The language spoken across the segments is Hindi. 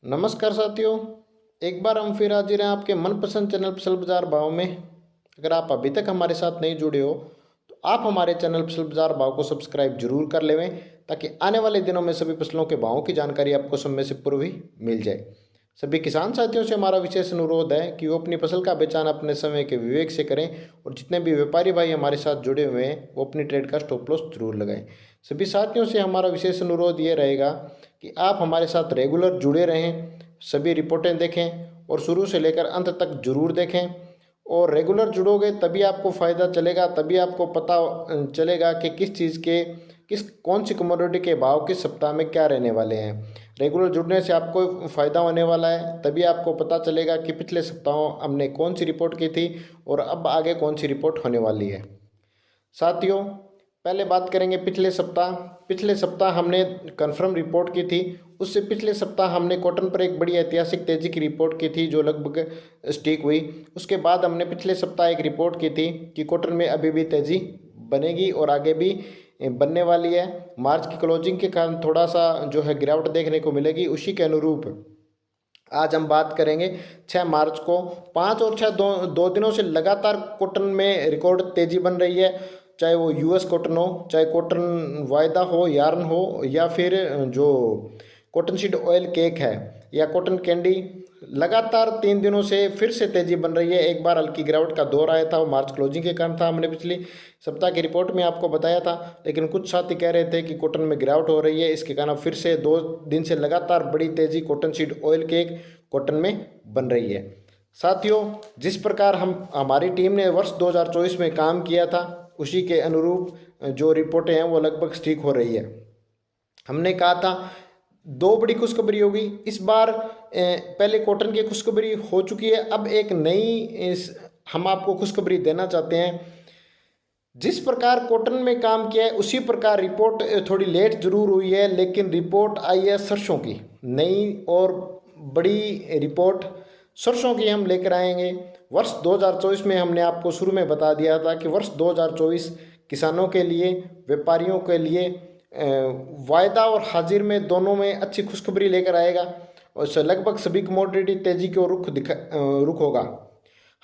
नमस्कार साथियों। एक बार हम फिर हाजिर हैं आपके मनपसंद चैनल फसल बाजार भाव में। अगर आप अभी तक हमारे साथ नहीं जुड़े हो तो आप हमारे चैनल फसल बाजार भाव को सब्सक्राइब जरूर कर लेवें, ताकि आने वाले दिनों में सभी फसलों के भावों की जानकारी आपको समय से पूर्व ही मिल जाए। सभी किसान साथियों से हमारा विशेष अनुरोध है कि वो अपनी फसल का बेचान अपने समय के विवेक से करें, और जितने भी व्यापारी भाई हमारे साथ जुड़े हुए हैं वो अपनी ट्रेड का स्टॉप लॉस जरूर लगाएं। सभी साथियों से हमारा विशेष अनुरोध ये रहेगा कि आप हमारे साथ रेगुलर जुड़े रहें, सभी रिपोर्टें देखें और शुरू से लेकर अंत तक जरूर देखें। और रेगुलर जुड़ोगे तभी आपको फ़ायदा चलेगा, तभी आपको पता चलेगा कि किस चीज़ के कौन सी कमोडिटी के भाव किस सप्ताह में क्या रहने वाले हैं। रेगुलर जुड़ने से आपको फ़ायदा होने वाला है, तभी आपको पता चलेगा कि पिछले सप्ताहों हमने कौन सी रिपोर्ट की थी और अब आगे कौन सी रिपोर्ट होने वाली है। साथियों, पहले बात करेंगे पिछले सप्ताह। पिछले सप्ताह हमने कन्फर्म रिपोर्ट की थी। उससे पिछले सप्ताह हमने कॉटन पर एक बड़ी ऐतिहासिक तेज़ी की रिपोर्ट की थी जो लगभग स्टिक हुई। उसके बाद हमने पिछले सप्ताह एक रिपोर्ट की थी कि कॉटन में अभी भी तेज़ी बनेगी और आगे भी बनने वाली है। मार्च की क्लोजिंग के कारण थोड़ा सा जो है गिरावट देखने को मिलेगी। उसी के अनुरूप आज हम बात करेंगे 6 मार्च को। 5 और 6 दो दिनों से लगातार कॉटन में रिकॉर्ड तेज़ी बन रही है, चाहे वो यूएस कॉटन हो, चाहे कॉटन वायदा हो, यार्न हो, या फिर जो कॉटन सीड ऑयल केक है या कॉटन कैंडी। लगातार 3 दिनों से फिर से तेज़ी बन रही है। एक बार हल्की गिरावट का दौर आया था, वो मार्च क्लोजिंग के कारण था, हमने पिछली सप्ताह की रिपोर्ट में आपको बताया था। लेकिन कुछ साथी कह रहे थे कि कॉटन में गिरावट हो रही है, इसके कारण फिर से 2 दिन से लगातार बड़ी तेज़ी cotton seed oil cake cotton में बन रही है। साथियों, जिस प्रकार हमारी टीम ने वर्ष 2024 में काम किया था उसी के अनुरूप जो रिपोर्टें हैं वो लगभग स्टिक हो रही है। हमने कहा था 2 बड़ी खुशखबरी होगी इस बार। पहले कॉटन की खुशखबरी हो चुकी है, अब एक नई हम आपको खुशखबरी देना चाहते हैं। जिस प्रकार कॉटन में काम किया है उसी प्रकार रिपोर्ट थोड़ी लेट जरूर हुई है, लेकिन रिपोर्ट आई है सरसों की। नई और बड़ी रिपोर्ट सरसों की हम लेकर आएंगे। वर्ष 2024 में हमने आपको शुरू में बता दिया था कि वर्ष 2024 किसानों के लिए, व्यापारियों के लिए वायदा और हाजिर में दोनों में अच्छी खुशखबरी लेकर आएगा और लगभग सभी कमोडिटी तेजी की ओर रुख होगा।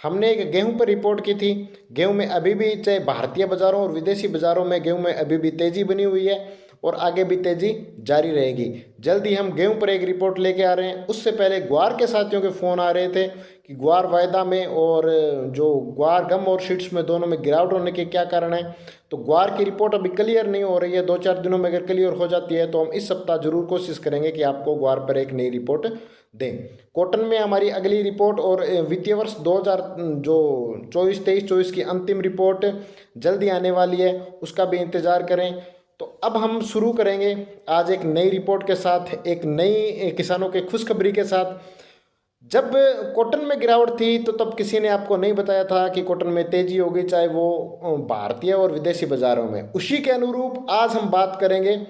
हमने एक गेहूं पर रिपोर्ट की थी। गेहूं में अभी भी, चाहे भारतीय बाज़ारों और विदेशी बाज़ारों में, गेहूं में अभी भी तेज़ी बनी हुई है और आगे भी तेज़ी जारी रहेगी। जल्द ही हम गेहूं पर एक रिपोर्ट लेके आ रहे हैं। उससे पहले ग्वार के साथियों के फ़ोन आ रहे थे कि ग्वार वायदा में और जो ग्वार गम और शीट्स में दोनों में गिरावट होने के क्या कारण है। तो ग्वार की रिपोर्ट अभी क्लियर नहीं हो रही है। 2-4 दिनों में अगर क्लियर हो जाती है तो हम इस सप्ताह जरूर कोशिश करेंगे कि आपको ग्वार पर एक नई रिपोर्ट दें। कॉटन में हमारी अगली रिपोर्ट और वित्तीय वर्ष 2000 जो 23-24 की अंतिम रिपोर्ट जल्दी आने वाली है, उसका भी इंतज़ार करें। तो अब हम शुरू करेंगे आज एक नई रिपोर्ट के साथ, एक नई किसानों के खुशखबरी के साथ। जब कॉटन में गिरावट थी तो तब किसी ने आपको नहीं बताया था कि कॉटन में तेज़ी होगी, चाहे वो भारतीय और विदेशी बाज़ारों में। उसी के अनुरूप आज हम बात करेंगे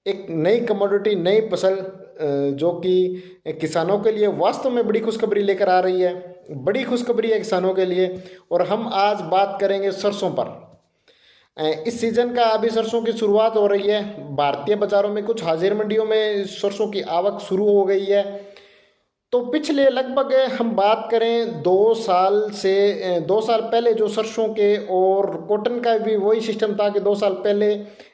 एक नई कमोडिटी, नई फसल जो कि किसानों के लिए वास्तव में बड़ी खुशखबरी लेकर आ रही है। बड़ी खुशखबरी है किसानों के लिए। और हम आज बात करेंगे सरसों पर। इस सीज़न का अभी सरसों की शुरुआत हो रही है। भारतीय बाज़ारों में कुछ हाजिर मंडियों में सरसों की आवक शुरू हो गई है। तो पिछले लगभग हम बात करें 2 साल पहले जो सरसों के और कॉटन का भी वही सिस्टम था कि 2 साल पहले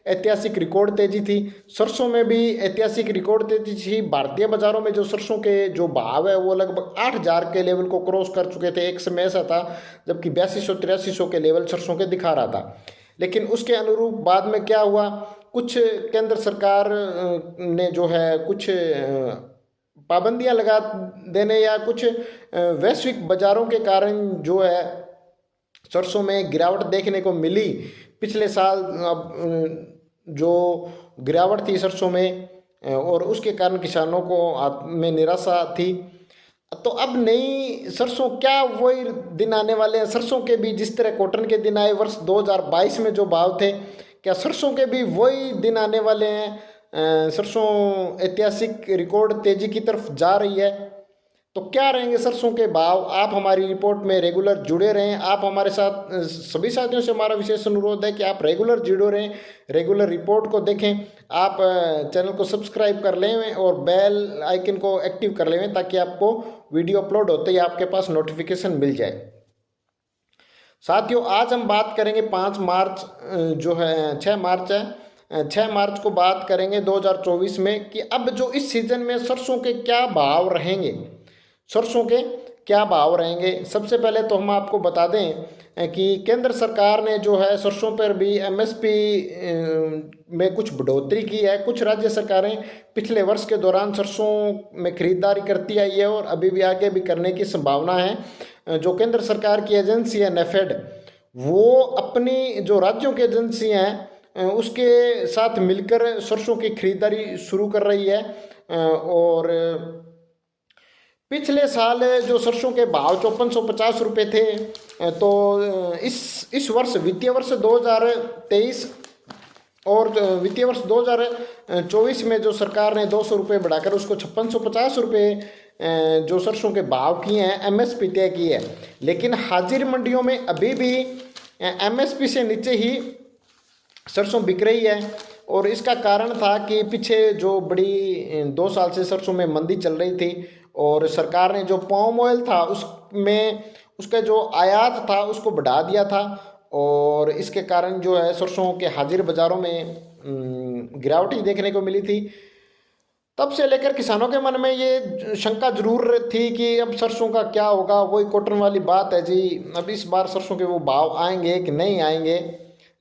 ऐतिहासिक रिकॉर्ड तेजी थी। सरसों में भी ऐतिहासिक रिकॉर्ड तेजी थी। भारतीय बाज़ारों में जो सरसों के जो भाव है वो लगभग 8,000 के लेवल को क्रॉस कर चुके थे। एक समय ऐसा था जबकि 8200-8300 के लेवल सरसों के दिखा रहा था। लेकिन उसके अनुरूप बाद में क्या हुआ, कुछ केंद्र सरकार ने जो है कुछ पाबंदियां लगा देने या कुछ वैश्विक बाज़ारों के कारण जो है सरसों में गिरावट देखने को मिली। पिछले साल जो गिरावट थी सरसों में और उसके कारण किसानों को में निराशा थी। तो अब नई सरसों, क्या वही दिन आने वाले हैं सरसों के भी जिस तरह कॉटन के दिन आए वर्ष 2022 में जो भाव थे, क्या सरसों के भी वही दिन आने वाले हैं। सरसों ऐतिहासिक रिकॉर्ड तेजी की तरफ जा रही है। तो क्या रहेंगे सरसों के भाव, आप हमारी रिपोर्ट में रेगुलर जुड़े रहें। आप हमारे साथ, सभी साथियों से हमारा विशेष अनुरोध है कि आप रेगुलर जुड़े रहें, रेगुलर रिपोर्ट को देखें। आप चैनल को सब्सक्राइब कर लें और बेल आइकन को एक्टिव कर लें ताकि आपको वीडियो अपलोड होते ही आपके पास नोटिफिकेशन मिल जाए। साथियों, आज हम बात करेंगे 5 मार्च जो है 6 मार्च है, 6 मार्च को बात करेंगे 2024 में कि अब जो इस सीज़न में सरसों के क्या भाव रहेंगे, सरसों के क्या भाव रहेंगे। सबसे पहले तो हम आपको बता दें कि केंद्र सरकार ने जो है सरसों पर भी एमएसपी में कुछ बढ़ोतरी की है। कुछ राज्य सरकारें पिछले वर्ष के दौरान सरसों में खरीदारी करती आई है और अभी भी आगे भी करने की संभावना है। जो केंद्र सरकार की एजेंसी है नेफेड, वो अपनी जो राज्यों की एजेंसी हैं उसके साथ मिलकर सरसों की खरीदारी शुरू कर रही है। और पिछले साल जो सरसों के भाव 5450 रुपये थे, तो इस वर्ष वित्तीय वर्ष 2023 और वित्तीय वर्ष 2024 में जो सरकार ने 200 रुपये बढ़ाकर उसको 5650 रुपये जो सरसों के भाव किए हैं, एमएसपी तय की है। लेकिन हाजिर मंडियों में अभी भी एमएसपी से नीचे ही सरसों बिक रही है। और इसका कारण था कि पीछे जो बड़ी 2 साल से सरसों में मंदी चल रही थी और सरकार ने जो पाम ऑयल था उसमें उसका जो आयात था उसको बढ़ा दिया था, और इसके कारण जो है सरसों के हाजिर बाज़ारों में गिरावट ही देखने को मिली थी। तब से लेकर किसानों के मन में ये शंका जरूर थी कि अब सरसों का क्या होगा। वही कॉटन वाली बात है जी, अब इस बार सरसों के वो भाव आएंगे कि नहीं आएंगे।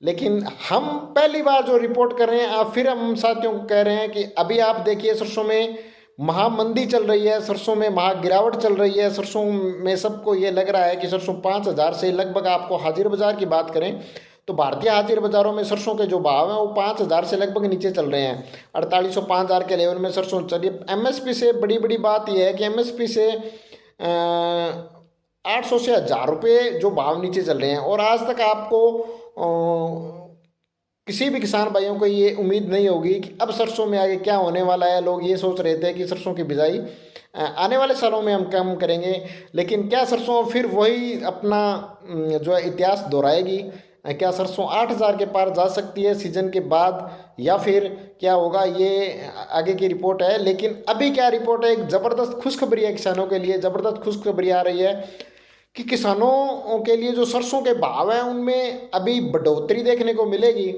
लेकिन हम पहली बार जो रिपोर्ट कर रहे हैं, अब फिर हम साथियों को कह रहे हैं कि अभी आप देखिए सरसों में महामंदी चल रही है, सरसों में महा गिरावट चल रही है। सरसों में सबको ये लग रहा है कि सरसों 5000 से लगभग, आपको हाजिर बाज़ार की बात करें तो भारतीय हाजिर बाज़ारों में सरसों के जो भाव हैं वो 5000 से लगभग नीचे चल रहे हैं। 4800 5000 के लेवल में सरसों चलिए। एमएसपी से बड़ी बात यह है कि एमएसपी से 800 से 1000 रुपये जो भाव नीचे चल रहे हैं। और आज तक आपको किसी भी किसान भाइयों को ये उम्मीद नहीं होगी कि अब सरसों में आगे क्या होने वाला है। लोग ये सोच रहे थे कि सरसों की बिजाई आने वाले सालों में हम कम करेंगे, लेकिन क्या सरसों फिर वही अपना जो है इतिहास दोहराएगी? क्या सरसों 8000 के पार जा सकती है सीजन के बाद, या फिर क्या होगा, ये आगे की रिपोर्ट है। लेकिन अभी क्या रिपोर्ट है, एक ज़बरदस्त खुशखबरी है किसानों के लिए। ज़बरदस्त खुशखबरी आ रही है कि किसानों के लिए जो सरसों के भाव हैं उनमें अभी बढ़ोतरी देखने को मिलेगी।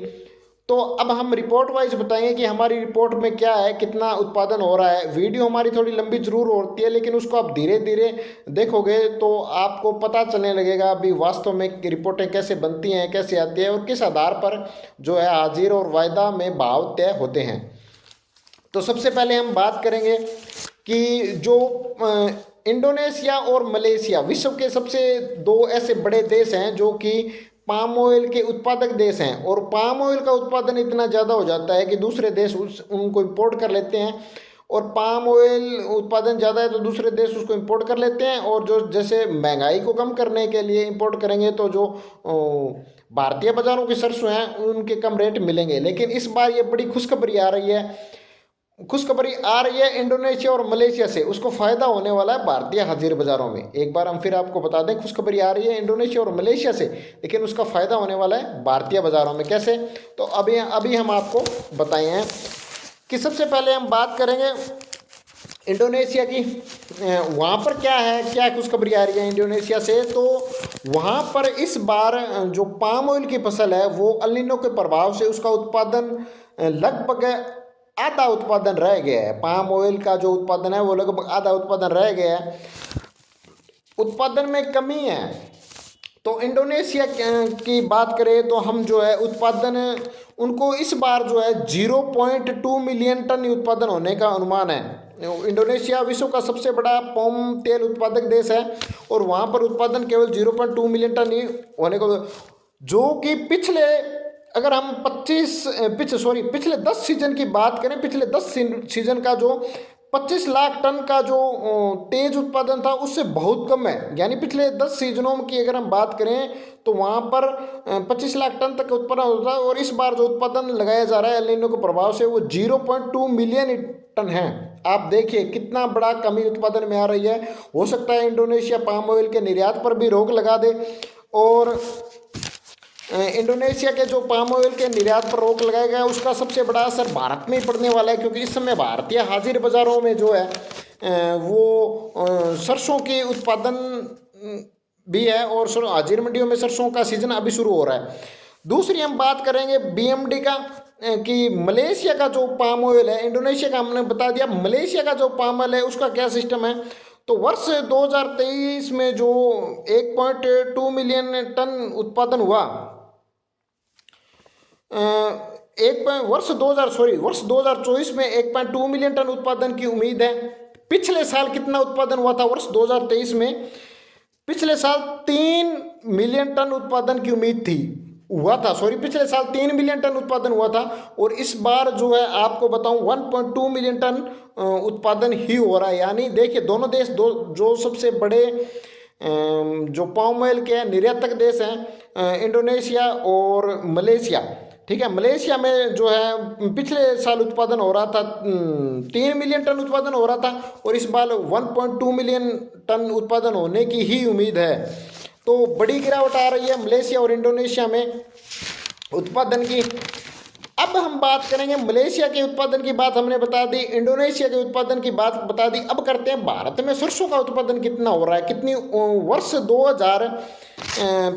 तो अब हम रिपोर्ट वाइज बताएंगे कि हमारी रिपोर्ट में क्या है, कितना उत्पादन हो रहा है। वीडियो हमारी थोड़ी लंबी जरूर होती है, लेकिन उसको आप धीरे धीरे देखोगे तो आपको पता चलने लगेगा अभी वास्तव में रिपोर्टें कैसे बनती हैं, कैसे आती है और किस आधार पर जो है हाजिर और वायदा में भाव तय होते हैं। तो सबसे पहले हम बात करेंगे कि जो इंडोनेशिया और मलेशिया विश्व के सबसे 2 ऐसे बड़े देश हैं जो कि पाम ऑयल के उत्पादक देश हैं। और पाम ऑयल का उत्पादन इतना ज़्यादा हो जाता है कि दूसरे देश उनको इंपोर्ट कर लेते हैं। और पाम ऑयल उत्पादन ज़्यादा है तो दूसरे देश उसको इंपोर्ट कर लेते हैं। और जो जैसे महंगाई को कम करने के लिए इंपोर्ट करेंगे तो जो भारतीय बाज़ारों की सरसों हैं उनके कम रेट मिलेंगे। लेकिन इस बार ये बड़ी खुशखबरी आ रही है इंडोनेशिया और मलेशिया से। उसको फ़ायदा होने वाला है भारतीय हाजिर बाज़ारों में। एक बार हम फिर आपको बता दें, खुशखबरी आ रही है इंडोनेशिया और मलेशिया से, लेकिन उसका फ़ायदा होने वाला है भारतीय बाज़ारों में। कैसे? तो अभी हम आपको बताए हैं कि सबसे पहले हम बात करेंगे इंडोनेशिया की। वहाँ पर क्या है, क्या खुशखबरी आ रही है इंडोनेशिया से? तो वहाँ पर इस बार जो पाम ऑयल की फसल है वो अल नीनो के प्रभाव से उसका उत्पादन लगभग आधा उत्पादन रह गया है। पाम ऑयल का जो उत्पादन है वो लगभग आधा उत्पादन रह गया है, उत्पादन में कमी है। तो इंडोनेशिया की बात करें तो हम जो है उत्पादन उनको इस बार जो है 0.2 मिलियन टन उत्पादन होने का अनुमान है। इंडोनेशिया विश्व का सबसे बड़ा पाम तेल उत्पादक देश है और वहाँ पर उत्पादन केवल 0.2 मिलियन टन ही होने को, जो कि अगर हम पिछले 10 सीजन की बात करें, पिछले 10 सीजन का जो 25 लाख टन का जो तेज उत्पादन था उससे बहुत कम है। यानी पिछले 10 सीजनों की अगर हम बात करें तो वहाँ पर 25 लाख टन तक उत्पादन होता है, और इस बार जो उत्पादन लगाया जा रहा है एल नीनो के प्रभाव से वो 0.2 मिलियन टन है। आप देखिए कितना बड़ा कमी उत्पादन में आ रही है। हो सकता है इंडोनेशिया पाम ऑयल के निर्यात पर भी रोक लगा दे, और इंडोनेशिया के जो पाम ऑयल के निर्यात पर रोक लगाया गया उसका सबसे बड़ा असर भारत में ही पड़ने वाला है, क्योंकि इस समय भारतीय हाजिर बाज़ारों में जो है वो सरसों की उत्पादन भी है, और हाजिर मंडियों में सरसों का सीजन अभी शुरू हो रहा है। दूसरी हम बात करेंगे बीएमडी का, कि मलेशिया का जो पाम ऑयल है, इंडोनेशिया का हमने बता दिया, मलेशिया का जो पाम ऑयल है उसका क्या सिस्टम है। तो वर्ष 2023 में जो 1.2 मिलियन टन उत्पादन हुआ, वर्ष 2024 में 1.2 मिलियन टन उत्पादन की उम्मीद है। पिछले साल कितना उत्पादन हुआ था वर्ष 2023 में? पिछले साल 3 मिलियन टन उत्पादन की उम्मीद थी, पिछले साल 3 मिलियन टन उत्पादन हुआ था, और इस बार जो है आपको बताऊं 1.2 मिलियन टन उत्पादन ही हो रहा है। यानी देखिए दोनों देश जो सबसे बड़े जो पाम ऑयल के निर्यातक देश हैं, इंडोनेशिया और मलेशिया, ठीक है। मलेशिया में जो है पिछले साल उत्पादन हो रहा था 3 मिलियन टन उत्पादन हो रहा था, और इस बार 1.2 मिलियन टन उत्पादन होने की ही उम्मीद है। तो बड़ी गिरावट आ रही है मलेशिया और इंडोनेशिया में उत्पादन की। अब हम बात करेंगे, मलेशिया के उत्पादन की बात हमने बता दी, इंडोनेशिया के उत्पादन की बात बता दी। अब करते हैं भारत में सरसों का उत्पादन कितना हो रहा है, कितनी वर्ष 2000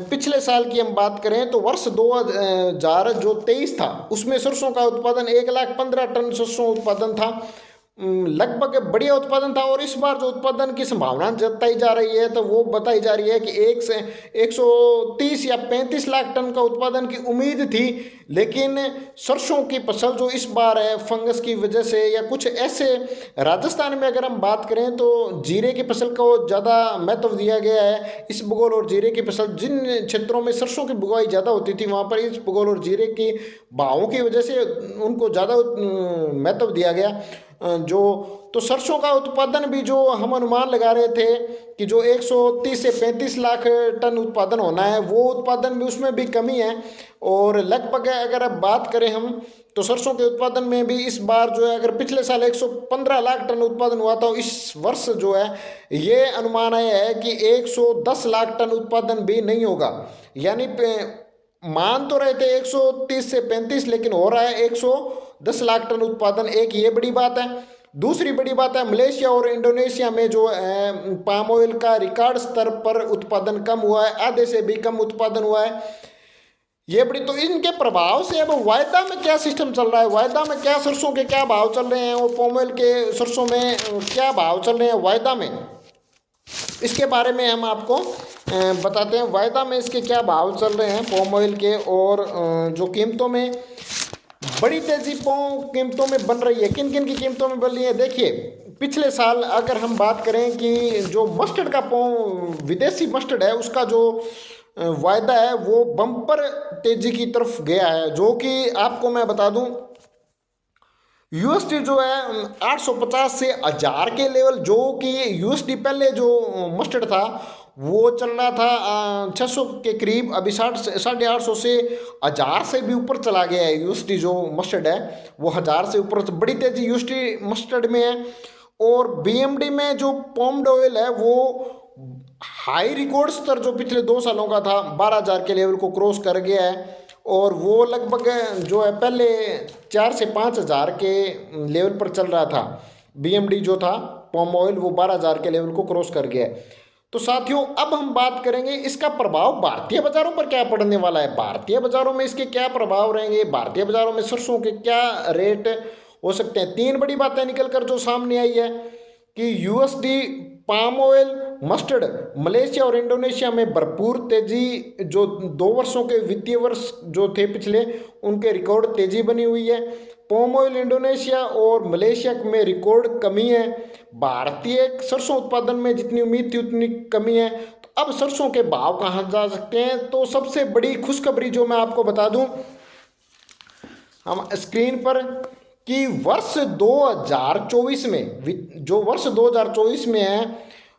पिछले साल की हम बात करें तो वर्ष 2023 था उसमें सरसों का उत्पादन 1,15,000 टन सरसों उत्पादन था, लगभग बढ़िया उत्पादन था। और इस बार जो उत्पादन की संभावना जताई जा रही है तो वो बताई जा रही है कि 130 या 35 लाख टन का उत्पादन की उम्मीद थी। लेकिन सरसों की फसल जो इस बार है फंगस की वजह से या कुछ ऐसे, राजस्थान में अगर हम बात करें तो जीरे की फसल को ज़्यादा महत्व दिया गया है। इसबगोल और जीरे की फसल, जिन क्षेत्रों में सरसों की बुआई ज़्यादा होती थी वहाँ पर इसबगोल और जीरे की भावों की वजह से उनको ज़्यादा महत्व दिया गया। तो सरसों का उत्पादन भी जो हम अनुमान लगा रहे थे कि जो 130 से 35 लाख टन उत्पादन होना है, वो उत्पादन भी उसमें भी कमी है। और लगभग अगर अब बात करें हम तो सरसों के उत्पादन में भी इस बार जो है, अगर पिछले साल 115 लाख टन उत्पादन हुआ था, इस वर्ष जो है ये अनुमान आया है कि 110 लाख टन उत्पादन भी नहीं होगा। यानी मान तो रहे थे 130 से 35, लेकिन हो रहा है 110 लाख टन उत्पादन। एक ये बड़ी बात है। दूसरी बड़ी बात है मलेशिया और इंडोनेशिया में जो पाम ऑयल का रिकॉर्ड स्तर पर उत्पादन कम हुआ है, आधे से भी कम उत्पादन हुआ है। ये बड़ी, तो इनके प्रभाव से अब वायदा में क्या सिस्टम चल रहा है, वायदा में क्या सरसों के क्या भाव चल रहे हैं और पाम ऑयल के सरसों में क्या भाव चल रहे हैं वायदा में, इसके बारे में हम आपको बताते हैं। वायदा में इसके क्या भाव चल रहे हैं पाम ऑयल के, और जो कीमतों में बड़ी तेजी कीमतों में बन रही है। किन किन की कीमतों में बन रही है, देखिए पिछले साल अगर हम बात करें कि जो मस्टर्ड का विदेशी मस्टर्ड है उसका जो वायदा है वो बम्पर तेजी की तरफ गया है, जो कि आपको मैं बता दूं यूएसडी जो है 850 से 1000 के लेवल, जो कि यूएसडी पहले जो मस्टर्ड था वो चल रहा था 600 के करीब, अभी 850 से 1000 से भी ऊपर चला गया है। यूएसडी जो मस्टर्ड है वो 1000 से ऊपर, बड़ी तेजी यूएसडी मस्टर्ड में है। और बीएमडी में जो पॉम्ड ऑयल है वो हाई रिकॉर्ड स्तर जो पिछले 2 सालों का था 12000 के लेवल को क्रॉस कर गया है, और वो लगभग जो है पहले 4 से 5000 के लेवल पर चल रहा था। बीएमडी जो था पॉम ऑयल वो 12000 के लेवल को क्रॉस कर गया है। तो साथियों अब हम बात करेंगे इसका प्रभाव भारतीय बाज़ारों पर क्या पड़ने वाला है, भारतीय बाज़ारों में इसके क्या प्रभाव रहेंगे, भारतीय बाज़ारों में सरसों के क्या रेट हो सकते हैं। 3 बड़ी बातें निकल कर जो सामने आई है कि USD palm oil mustard Malaysia और इंडोनेशिया में भरपूर तेजी, जो 2 वर्षों के वित्तीय वर्ष जो थे पिछले उनके रिकॉर्ड तेजी बनी हुई है। पाम ऑयल इंडोनेशिया और मलेशिया में रिकॉर्ड कमी है। भारतीय सरसों उत्पादन में जितनी उम्मीद थी उतनी कमी है। तो अब सरसों के भाव कहाँ जा सकते हैं, तो सबसे बड़ी खुशखबरी जो मैं आपको बता दूं हम स्क्रीन पर कि वर्ष 2024 में, जो वर्ष 2024 में है,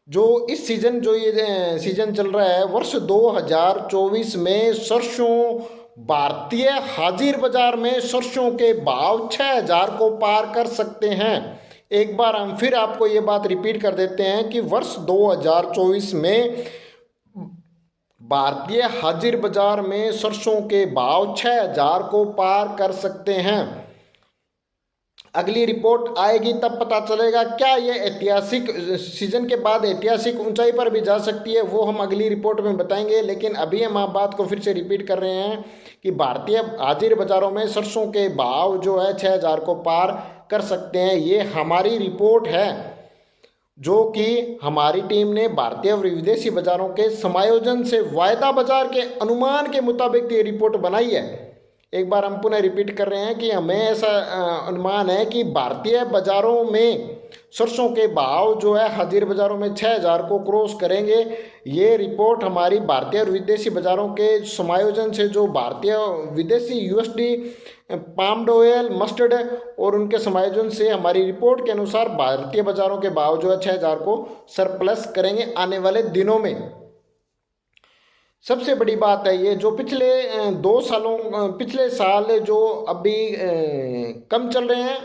जो इस सीजन, जो ये सीजन चल रहा है वर्ष 2024 में, सरसों भारतीय हाजिर बाजार में सरसों के भाव 6000 को पार कर सकते हैं। एक बार हम फिर आपको ये बात रिपीट कर देते हैं कि वर्ष 2024 में भारतीय हाजिर बाजार में सरसों के भाव 6000 को पार कर सकते हैं। अगली रिपोर्ट आएगी तब पता चलेगा क्या ये ऐतिहासिक सीजन के बाद ऐतिहासिक ऊंचाई पर भी जा सकती है, वो हम अगली रिपोर्ट में बताएंगे। लेकिन अभी हम आप बात को फिर से रिपीट कर रहे हैं कि भारतीय हाजिर बाजारों में सरसों के भाव जो है 6000 को पार कर सकते हैं। ये हमारी रिपोर्ट है जो कि हमारी टीम ने भारतीय और विदेशी बाजारों के समायोजन से वायदा बाजार के अनुमान के मुताबिक ये रिपोर्ट बनाई है। एक बार हम पुनः रिपीट कर रहे हैं कि हमें ऐसा अनुमान है कि भारतीय बाजारों में सरसों के भाव जो है हाजिर बाजारों में 6000 को क्रॉस करेंगे। ये रिपोर्ट हमारी भारतीय और विदेशी बाजारों के समायोजन से, जो भारतीय विदेशी यूएसडी, पाम ऑयल, मस्टर्ड और उनके समायोजन से हमारी रिपोर्ट के अनुसार भारतीय बाजारों के भाव जो है 6000 को सरप्लस करेंगे आने वाले दिनों में। सबसे बड़ी बात है ये जो पिछले साल जो अभी कम चल रहे हैं,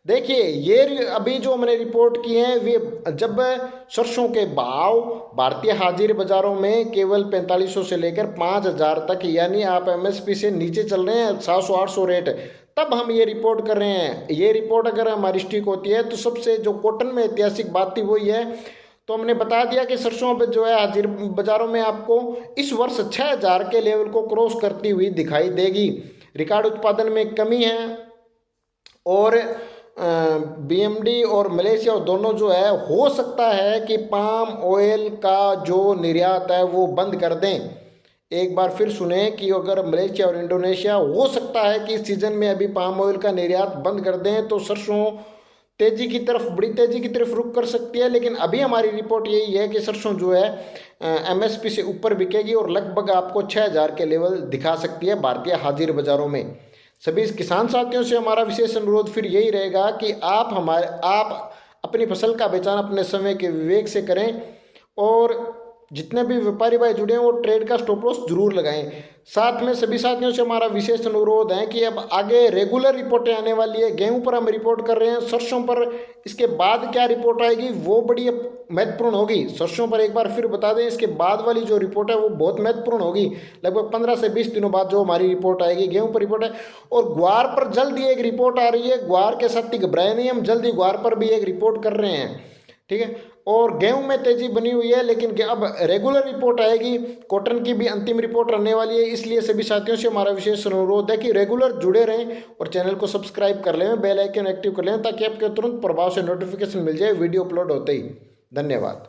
देखिए ये अभी जो मैंने रिपोर्ट की है वे जब सरसों के भाव भारतीय हाजिर बाजारों में केवल 4500 से लेकर 5000 तक, यानी आप एमएसपी से नीचे चल रहे हैं 700-800 रेट, तब हम ये रिपोर्ट कर रहे हैं। ये रिपोर्ट अगर हमारी स्टिक होती है तो सबसे जो कॉटन में ऐतिहासिक बात थी वो ये है। तो हमने बता दिया कि सरसों पे जो है हाजिर बाजारों में आपको इस वर्ष 6000 के लेवल को क्रॉस करती हुई दिखाई देगी। रिकॉर्ड उत्पादन में कमी है और बीएमडी और मलेशिया दोनों जो है, हो सकता है कि पाम ऑयल का जो निर्यात है वो बंद कर दें। एक बार फिर सुने कि अगर मलेशिया और इंडोनेशिया हो सकता है कि इस सीजन में अभी पाम ऑयल का निर्यात बंद कर दें तो सरसों बड़ी तेजी की तरफ रुख कर सकती है। लेकिन अभी हमारी रिपोर्ट यही है कि सरसों जो है एमएसपी से ऊपर बिकेगी और लगभग आपको 6000 के लेवल दिखा सकती है भारतीय हाजिर बाजारों में। सभी किसान साथियों से हमारा विशेष अनुरोध फिर यही रहेगा कि आप अपनी फसल का बेचान अपने समय के विवेक से करें और जितने भी व्यापारी भाई जुड़े हैं वो ट्रेड का स्टॉप लॉस जरूर लगाएं। साथ में सभी साथियों से हमारा विशेष अनुरोध है कि अब आगे रेगुलर रिपोर्टें आने वाली है। गेहूं पर हम रिपोर्ट कर रहे हैं, सरसों पर इसके बाद क्या रिपोर्ट आएगी वो बड़ी महत्वपूर्ण होगी। सरसों पर एक बार फिर बता दें, इसके बाद वाली जो रिपोर्ट है वो बहुत महत्वपूर्ण होगी। लगभग 15 से 20 दिनों बाद जो हमारी रिपोर्ट आएगी गेहूं पर रिपोर्ट है। और ग्वार पर जल्द ही एक रिपोर्ट आ रही है, ग्वार के साथ ही घबराए नहीं, हम जल्द ही ग्वार पर भी एक रिपोर्ट कर रहे हैं, ठीक है। और गेहूं में तेजी बनी हुई है, लेकिन अब रेगुलर रिपोर्ट आएगी। कॉटन की भी अंतिम रिपोर्ट आने वाली है, इसलिए सभी साथियों से हमारा विशेष अनुरोध है कि रेगुलर जुड़े रहें और चैनल को सब्सक्राइब कर लें, बेल आइकन एक्टिव कर लें ताकि आपके तुरंत प्रभाव से नोटिफिकेशन मिल जाए वीडियो अपलोड होते ही। धन्यवाद।